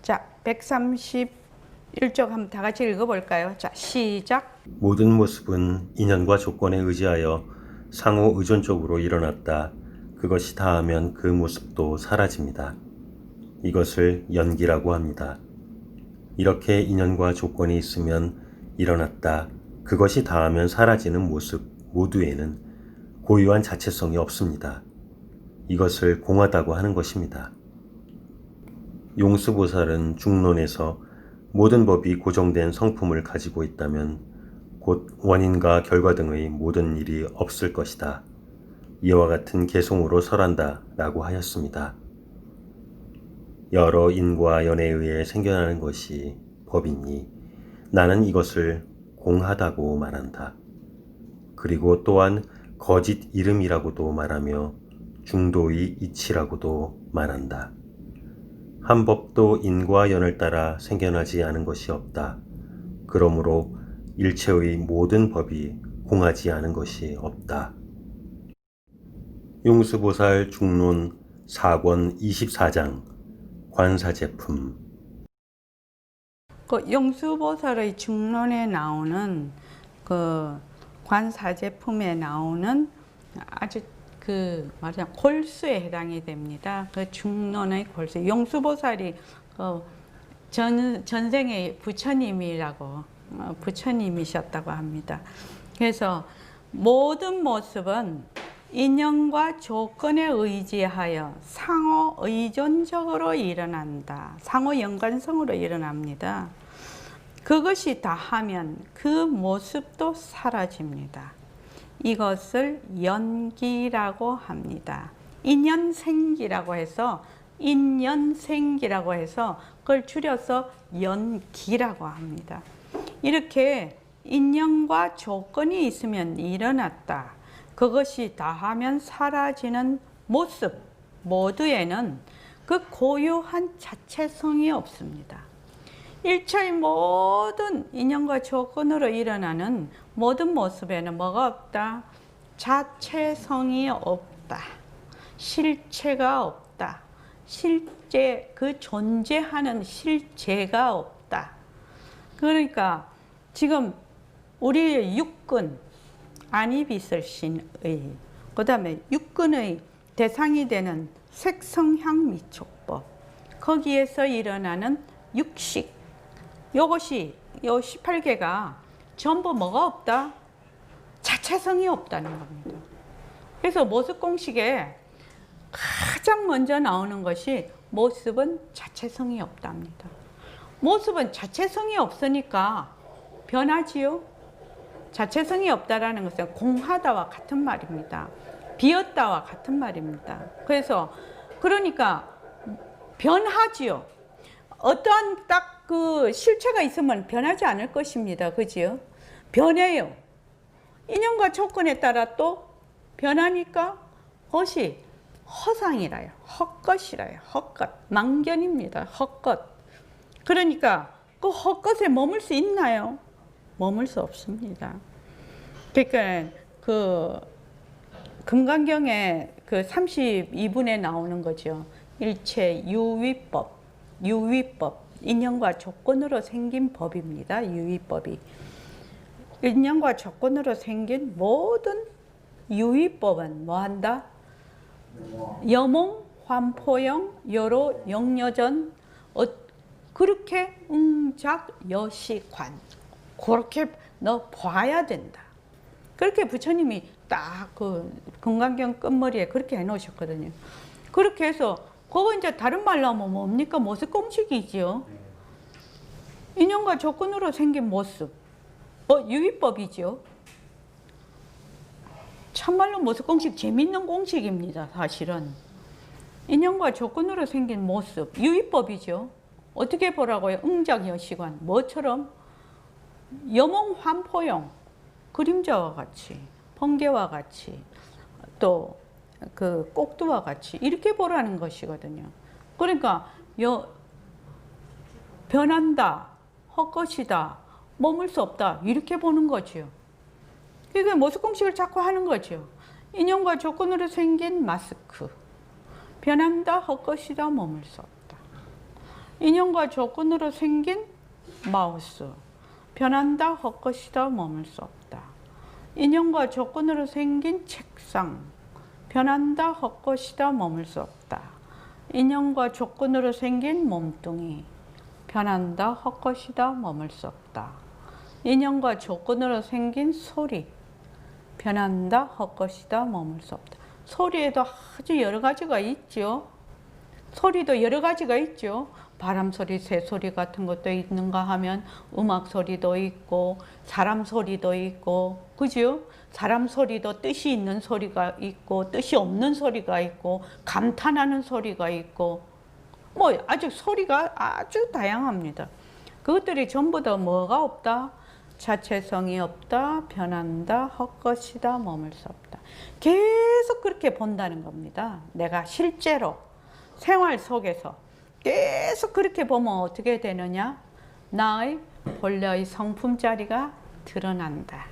자, 131쪽 한번 다 같이 읽어볼까요? 자, 시작. 모든 모습은 인연과 조건에 의지하여 상호 의존적으로 일어났다. 그것이 다하면 그 모습도 사라집니다. 이것을 연기라고 합니다. 이렇게 인연과 조건이 있으면 일어났다. 그것이 다하면 사라지는 모습 모두에는 고유한 자체성이 없습니다. 이것을 공하다고 하는 것입니다. 용수보살은 중론에서 모든 법이 고정된 성품을 가지고 있다면 곧 원인과 결과 등의 모든 일이 없을 것이다. 이와 같은 개송으로 설한다 라고 하였습니다. 여러 인과 연에 의해 생겨나는 것이 법이니 나는 이것을 공하다고 말한다. 그리고 또한 거짓 이름이라고도 말하며 중도의 이치라고도 말한다. 한 법도 인과 연을 따라 생겨나지 않은 것이 없다. 그러므로 일체의 모든 법이 공하지 않은 것이 없다. 용수보살 중론 4권 24장 관사제품. 용수보살의 중론에 나오는 관사제품에 나오는 아주 골수에 해당이 됩니다. 중론의 골수. 용수보살이 전생의 부처님이셨다고 합니다. 그래서 모든 모습은 인연과 조건에 의지하여 상호 의존적으로 일어난다. 상호 연관성으로 일어납니다. 그것이 다하면 그 모습도 사라집니다. 이것을 연기라고 합니다. 인연생기라고 해서 그걸 줄여서 연기라고 합니다. 이렇게 인연과 조건이 있으면 일어났다. 그것이 다하면 사라지는 모습 모두에는 그 고유한 자체성이 없습니다. 일체의 모든 인연과 조건으로 일어나는 모든 모습에는 뭐가 없다? 자체성이 없다. 실체가 없다. 실제, 존재하는 실체가 없다. 그러니까 지금 우리의 육근, 안이비설신의, 그 다음에 육근의 대상이 되는 색성향 미촉법, 거기에서 일어나는 육식, 요것이 요 18개가 전부 뭐가 없다? 자체성이 없다는 겁니다. 그래서 모습공식에 가장 먼저 나오는 것이 모습은 자체성이 없답니다. 모습은 자체성이 없으니까 변하지요. 자체성이 없다라는 것은 공하다와 같은 말입니다. 비었다와 같은 말입니다. 그러니까 변하지요. 어떠한 딱 실체가 있으면 변하지 않을 것입니다. 그지요? 변해요. 인연과 조건에 따라 또 변하니까 그것이 허상이라요. 헛것이라요. 헛것. 망견입니다. 헛것. 그러니까 그 헛것에 머물 수 있나요? 머물 수 없습니다. 그러니까 그 금강경에 그 32분에 나오는 거죠. 일체 유위법. 유위법. 인연과 조건으로 생긴 법입니다. 유위법이. 인연과 조건으로 생긴 모든 유위법은 뭐한다? 여몽, 환포영, 여로, 영여전, 그렇게 응작, 여시관. 그렇게 너 봐야 된다. 그렇게 부처님이 딱 그 금강경 끝머리에 그렇게 해놓으셨거든요. 그렇게 해서 그거 이제 다른 말로 하면 뭡니까? 모습 공식이지요. 인연과 조건으로 생긴 모습. 유의법이죠. 참말로 모습 공식 재밌는 공식입니다. 사실은. 인연과 조건으로 생긴 모습. 유의법이죠. 어떻게 보라고요? 응작여시관. 뭐처럼? 여몽 환포용. 그림자와 같이. 번개와 같이. 또 그 꼭두와 같이. 이렇게 보라는 것이거든요. 그러니까 변한다. 헛것이다. 머물 수 없다. 이렇게 보는 거죠. 그게 모습 공식을 자꾸 하는 거죠. 인연과 조건으로 생긴 마스크. 변한다. 헛것이다. 머물 수 없다. 인연과 조건으로 생긴 마우스. 변한다. 헛것이다. 머물 수 없다. 인연과 조건으로 생긴 책상. 변한다. 헛것이다. 머물 수 없다. 인연과 조건으로 생긴 몸뚱이. 변한다. 헛것이다. 머물 수 없다. 인연과 조건으로 생긴 소리. 변한다. 헛것이다. 머물 수 없다. 소리에도 아주 여러 가지가 있죠. 소리도 여러 가지가 있죠. 바람 소리, 새 소리 같은 것도 있는가 하면 음악 소리도 있고 사람 소리도 있고, 그죠? 사람 소리도 뜻이 있는 소리가 있고 뜻이 없는 소리가 있고 감탄하는 소리가 있고 뭐 아주 소리가 아주 다양합니다. 그것들이 전부 다 뭐가 없다? 자체성이 없다, 변한다, 헛것이다, 머물 수 없다. 계속 그렇게 본다는 겁니다. 내가 실제로 생활 속에서 계속 그렇게 보면 어떻게 되느냐? 나의 본래의 성품자리가 드러난다.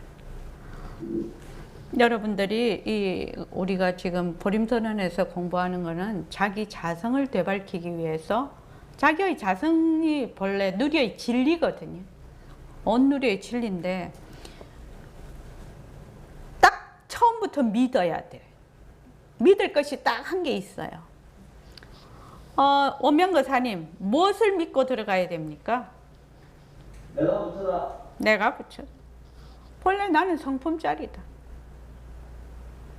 여러분들이 우리가 지금 보림선언에서 공부하는 거는 자기 자성을 되밝히기 위해서, 자기의 자성이 본래 누리의 진리거든요. 온 누리의 진리인데 딱 처음부터 믿어야 돼. 믿을 것이 딱 한 게 있어요. 원명거사님, 무엇을 믿고 들어가야 됩니까? 내가 부처다. 내가 부처. 본래 나는 성품짜리다.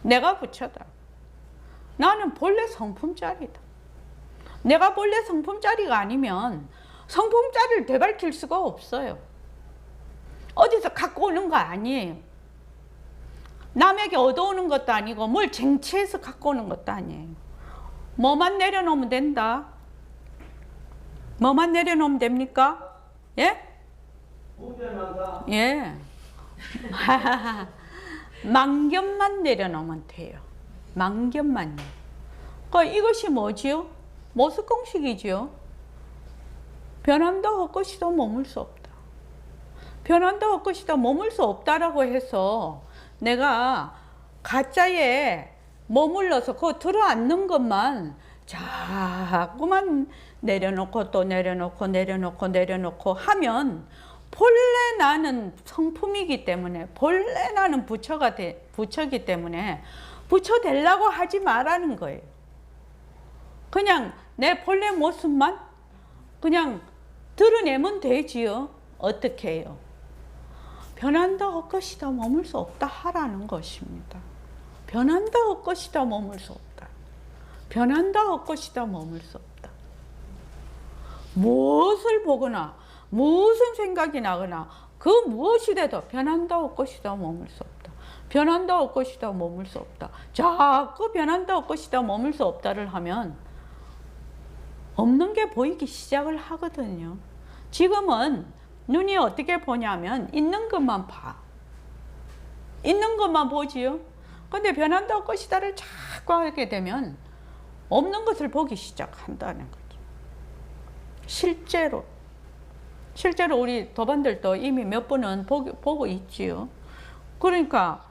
내가 부처다. 나는 본래 성품짜리다. 내가 본래 성품짜리가 아니면 성품짜리를 되밝힐 수가 없어요. 어디서 갖고 오는 거 아니에요. 남에게 얻어오는 것도 아니고 뭘 쟁취해서 갖고 오는 것도 아니에요. 뭐만 내려놓으면 된다. 뭐만 내려놓으면 됩니까? 예? 무별망사. 예. 망견만 내려놓으면 돼요. 망견만요. 그러니까 이것이 뭐지요? 모습공식이지요. 변한다 헛것이다 머물 수 없다. 변한다 헛것이다 머물 수 없다라고 해서 내가 가짜에 머물러서 그거 들어앉는 것만 자꾸만 내려놓고 또 내려놓고 내려놓고 내려놓고 하면 본래 나는 성품이기 때문에, 본래 나는 부처기 때문에 부처 되려고 하지 말라는 거예요. 그냥 내 본래 모습만 그냥 드러내면 되지요. 어떻게 해요? 변한다 헛것이다 머물 수 없다 하라는 것입니다. 변한다 헛것이다 머물 수 없다. 변한다 헛것이다 머물 수 없다. 무엇을 보거나 무슨 생각이 나거나 그 무엇이라도 변한다 헛것이다 머물 수 없다. 변한다 헛것이다 머물 수 없다. 자꾸 변한다 헛것이다 머물 수 없다를 하면 없는 게 보이기 시작을 하거든요. 지금은 눈이 어떻게 보냐면 있는 것만 봐. 있는 것만 보지요. 근데 변한다고 것이다를 자꾸 하게 되면 없는 것을 보기 시작한다는 거죠. 실제로 우리 도반들도 이미 몇 번은 보고 있지요. 그러니까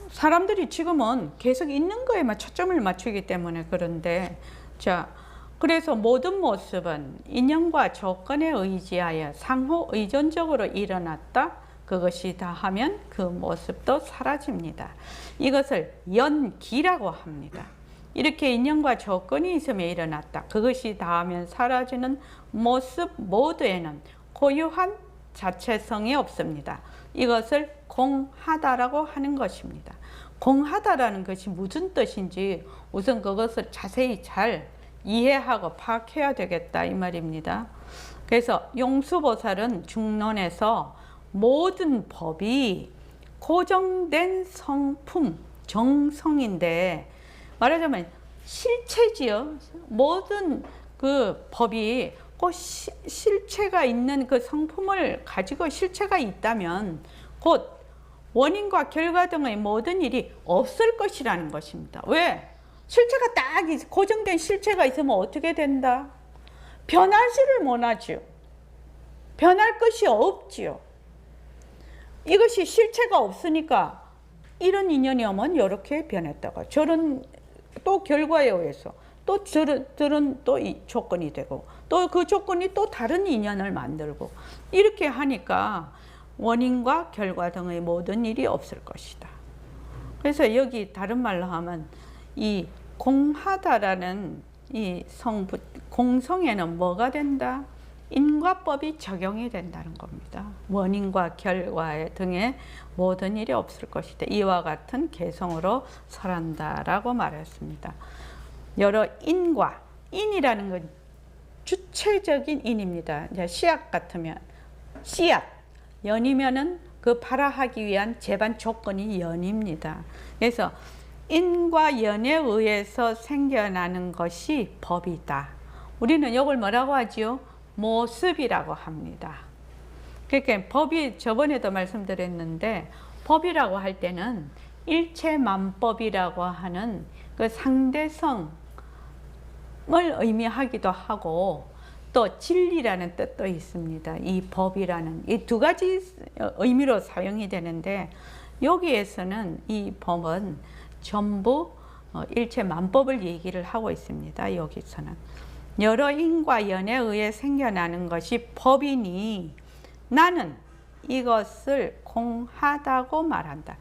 사람들이 지금은 계속 있는 거에만 초점을 맞추기 때문에 그런데, 자, 그래서 모든 모습은 인연과 조건에 의지하여 상호 의존적으로 일어났다. 그것이 다하면 그 모습도 사라집니다. 이것을 연기라고 합니다. 이렇게 인연과 조건이 있으며 일어났다. 그것이 다하면 사라지는 모습 모두에는 고유한 자체성이 없습니다. 이것을 공하다라고 하는 것입니다. 공하다라는 것이 무슨 뜻인지 우선 그것을 자세히 잘 이해하고 파악해야 되겠다 이 말입니다. 그래서 용수보살은 중론에서 모든 법이 고정된 성품, 정성인데 말하자면 실체지요. 모든 그 법이 꼭 실체가 있는 그 성품을 가지고 실체가 있다면 곧 원인과 결과 등의 모든 일이 없을 것이라는 것입니다. 왜? 실체가 딱 고정된 실체가 있으면 어떻게 된다? 변하지를 못하지요. 변할 것이 없지요. 이것이 실체가 없으니까 이런 인연이 오면 이렇게 변했다가 저런 또 결과에 의해서 또 저런 또 이 조건이 되고 또 그 조건이 또 다른 인연을 만들고 이렇게 하니까 원인과 결과 등의 모든 일이 없을 것이다. 그래서 여기 다른 말로 하면 이 공하다라는 이 공성에는 뭐가 된다? 인과법이 적용이 된다는 겁니다. 원인과 결과 등의 모든 일이 없을 것이다. 이와 같은 개성으로 설한다라고 말했습니다. 여러 인과, 인이라는 건 주체적인 인입니다. 이제 씨앗 같으면 씨앗, 연이면은 그 발화하기 위한 제반 조건이 연입니다. 그래서 인과 연에 의해서 생겨나는 것이 법이다. 우리는 이걸 뭐라고 하지요? 모습이라고 합니다. 그러니까 법이 저번에도 말씀드렸는데 법이라고 할 때는 일체만법이라고 하는 그 상대성을 의미하기도 하고 또 진리라는 뜻도 있습니다. 이 법이라는 이 두 가지 의미로 사용이 되는데 여기에서는 이 법은 전부 일체만법을 얘기를 하고 있습니다. 여기서는 여러 인과 연에 의해 생겨나는 것이 법이니 나는 이것을 공하다고 말한다.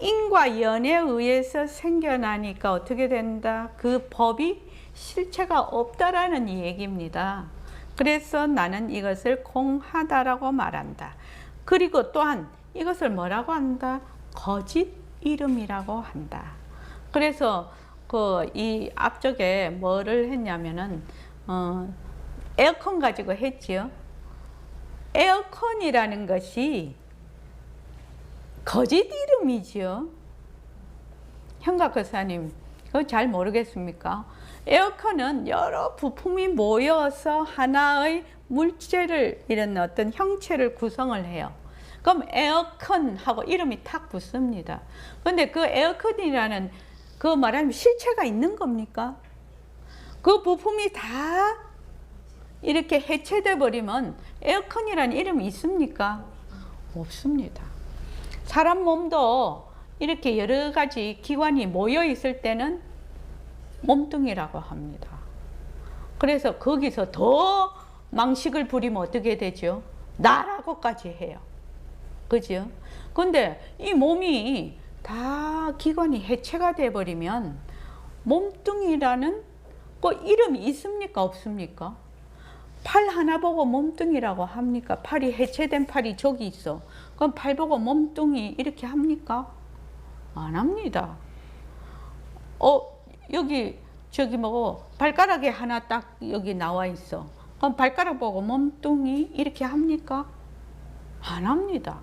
인과 연에 의해서 생겨나니까 어떻게 된다? 그 법이 실체가 없다라는 얘기입니다. 그래서 나는 이것을 공하다라고 말한다. 그리고 또한 이것을 뭐라고 한다? 거짓 이름이라고 한다. 그래서 이 앞쪽에 뭐를 했냐면은 에어컨 가지고 했지요. 에어컨이라는 것이 거짓 이름이지요. 현각거사님 그거 잘 모르겠습니까? 에어컨은 여러 부품이 모여서 하나의 물체를 이런 어떤 형체를 구성을 해요. 그럼 에어컨하고 이름이 탁 붙습니다. 그런데 그 에어컨이라는 그 말하면 실체가 있는 겁니까? 그 부품이 다 이렇게 해체돼 버리면 에어컨이라는 이름이 있습니까? 없습니다. 사람 몸도 이렇게 여러 가지 기관이 모여 있을 때는 몸뚱이라고 합니다. 그래서 거기서 더 망식을 부리면 어떻게 되죠? 나라고까지 해요. 그죠? 근데 이 몸이 다 기관이 해체가 돼 버리면 몸뚱이라는 그 이름이 있습니까? 없습니까? 팔 하나 보고 몸뚱이라고 합니까? 팔이 해체된 팔이 저기 있어. 그럼 팔 보고 몸뚱이 이렇게 합니까? 안 합니다. 여기 저기 뭐고 발가락이 하나 딱 여기 나와 있어. 그럼 발가락 보고 몸뚱이 이렇게 합니까? 안 합니다.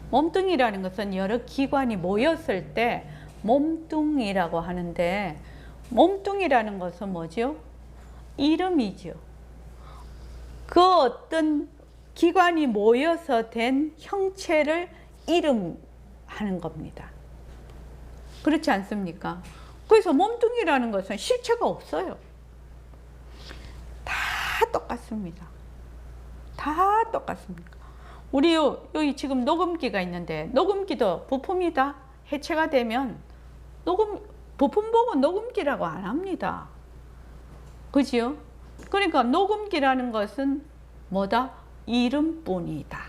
몸뚱이라는 것은 여러 기관이 모였을 때 몸뚱이라고 하는데 몸뚱이라는 것은 뭐죠? 이름이죠. 그 어떤 기관이 모여서 된 형체를 이름하는 하는 겁니다. 그렇지 않습니까? 그래서 몸뚱이라는 것은 실체가 없어요. 다 똑같습니다. 다 똑같습니다. 우리 여기 지금 녹음기가 있는데 녹음기도 부품이다. 해체가 되면 부품 보고 녹음기라고 안 합니다. 그지요? 그러니까 녹음기라는 것은 뭐다? 이름뿐이다.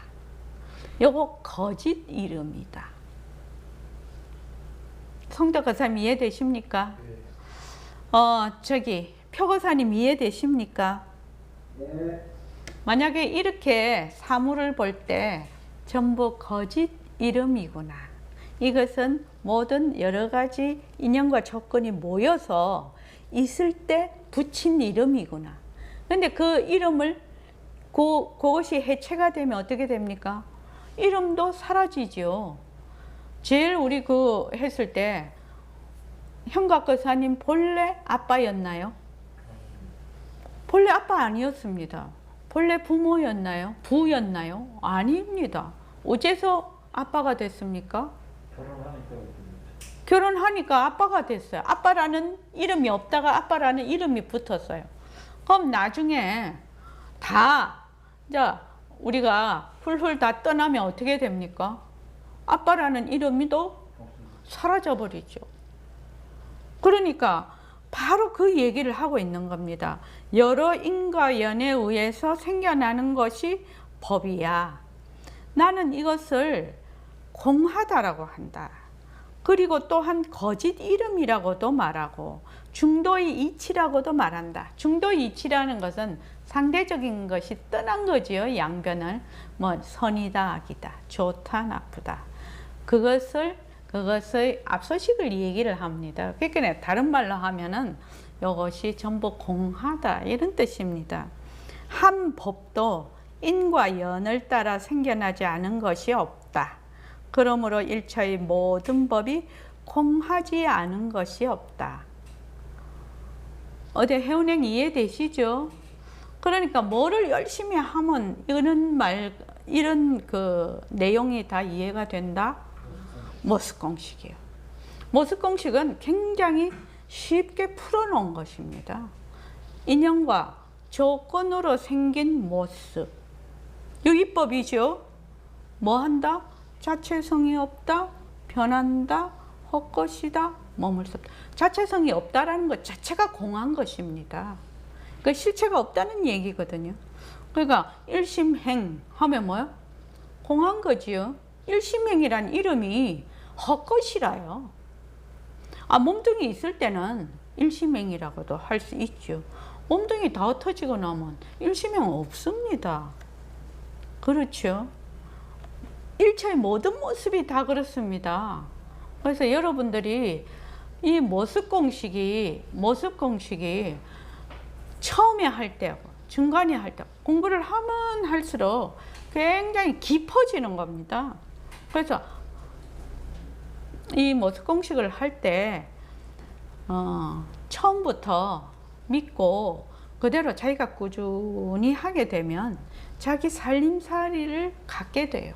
요거 거짓 이름이다. 성덕거사님 이해되십니까? 저기 표거사님 이해되십니까? 네. 만약에 이렇게 사물을 볼 때 전부 거짓 이름이구나. 이것은 모든 여러 가지 인연과 조건이 모여서 있을 때 붙인 이름이구나. 근데 그 이름을 그것이 해체가 되면 어떻게 됩니까? 이름도 사라지죠. 제일 우리 했을 때 현각거사님 본래 아빠였나요? 본래 아빠 아니었습니다. 본래 부모였나요? 부였나요? 아닙니다. 어째서 아빠가 됐습니까? 결혼하니까 아빠가 됐어요. 아빠라는 이름이 없다가 아빠라는 이름이 붙었어요. 그럼 나중에 우리가 훌훌 다 떠나면 어떻게 됩니까? 아빠라는 이름이 또 사라져 버리죠. 그러니까 바로 그 얘기를 하고 있는 겁니다. 여러 인과연에 의해서 생겨나는 것이 법이야. 나는 이것을 공하다라고 한다. 그리고 또한 거짓 이름이라고도 말하고 중도의 이치라고도 말한다. 중도의 이치라는 것은 상대적인 것이 떠난 거지요. 양변을 선이다 악이다, 좋다 나쁘다. 그것의 앞서식을 얘기를 합니다. 그러니까 다른 말로 하면은 이것이 전부 공하다 이런 뜻입니다. 한 법도 인과 연을 따라 생겨나지 않은 것이 없다. 그러므로 일처의 모든 법이 공하지 않은 것이 없다. 어디 해운행 이해되시죠? 그러니까 뭐를 열심히 하면 이런 내용이 다 이해가 된다? 모습공식이에요. 모습공식은 굉장히 쉽게 풀어놓은 것입니다. 인연과 조건으로 생긴 모습. 유기법이죠. 뭐 한다? 자체성이 없다, 변한다, 헛것이다, 머물 수 없다. 자체성이 없다라는 것 자체가 공한 것입니다. 그러니까 실체가 없다는 얘기거든요. 그러니까 일심행 하면 뭐요? 공한 거지요. 일심행이란 이름이 헛것이라요. 몸뚱이 있을 때는 일심행이라고도 할 수 있죠. 몸뚱이 다 흩어지고 나면 일심행 없습니다. 그렇죠. 일체의 모든 모습이 다 그렇습니다. 그래서 여러분들이 이 모습 공식이 처음에 할 때, 중간에 할 때 공부를 하면 할수록 굉장히 깊어지는 겁니다. 그래서 이 모습 공식을 할 때 처음부터 믿고 그대로 자기가 꾸준히 하게 되면 자기 살림살이를 갖게 돼요.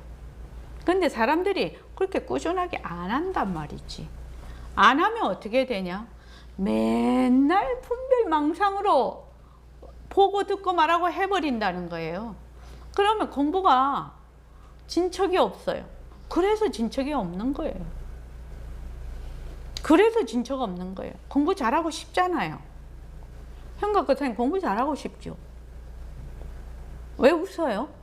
근데 사람들이 그렇게 꾸준하게 안 한단 말이지. 안 하면 어떻게 되냐? 맨날 분별망상으로 보고 듣고 말하고 해버린다는 거예요. 그러면 공부가 진척이 없어요. 그래서 진척이 없는 거예요. 그래서 진척 없는 거예요. 공부 잘하고 싶잖아요. 현각거사님 공부 잘하고 싶죠? 왜 웃어요?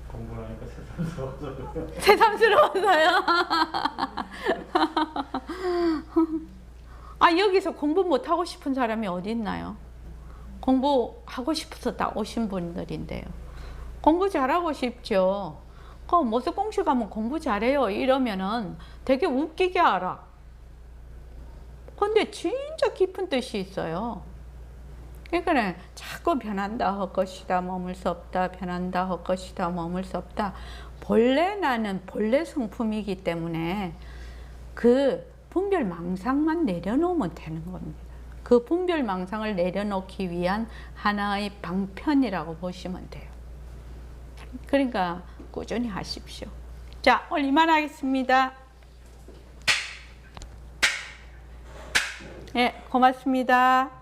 공부를 하니까 새삼스러워져요. 새삼스러워서요? 여기서 공부 못하고 싶은 사람이 어디 있나요? 공부하고 싶어서 다 오신 분들인데요. 공부 잘하고 싶죠? 모습 공식 하면 공부 잘해요 이러면은 되게 웃기게 알아. 근데 진짜 깊은 뜻이 있어요. 그러니까 자꾸 변한다 헛것이다 머물 수 없다, 변한다 헛것이다 머물 수 없다. 본래 나는 본래 성품이기 때문에 그 분별망상만 내려놓으면 되는 겁니다. 그 분별망상을 내려놓기 위한 하나의 방편이라고 보시면 돼요. 그러니까 꾸준히 하십시오. 자, 오늘 이만하겠습니다. 네, 고맙습니다.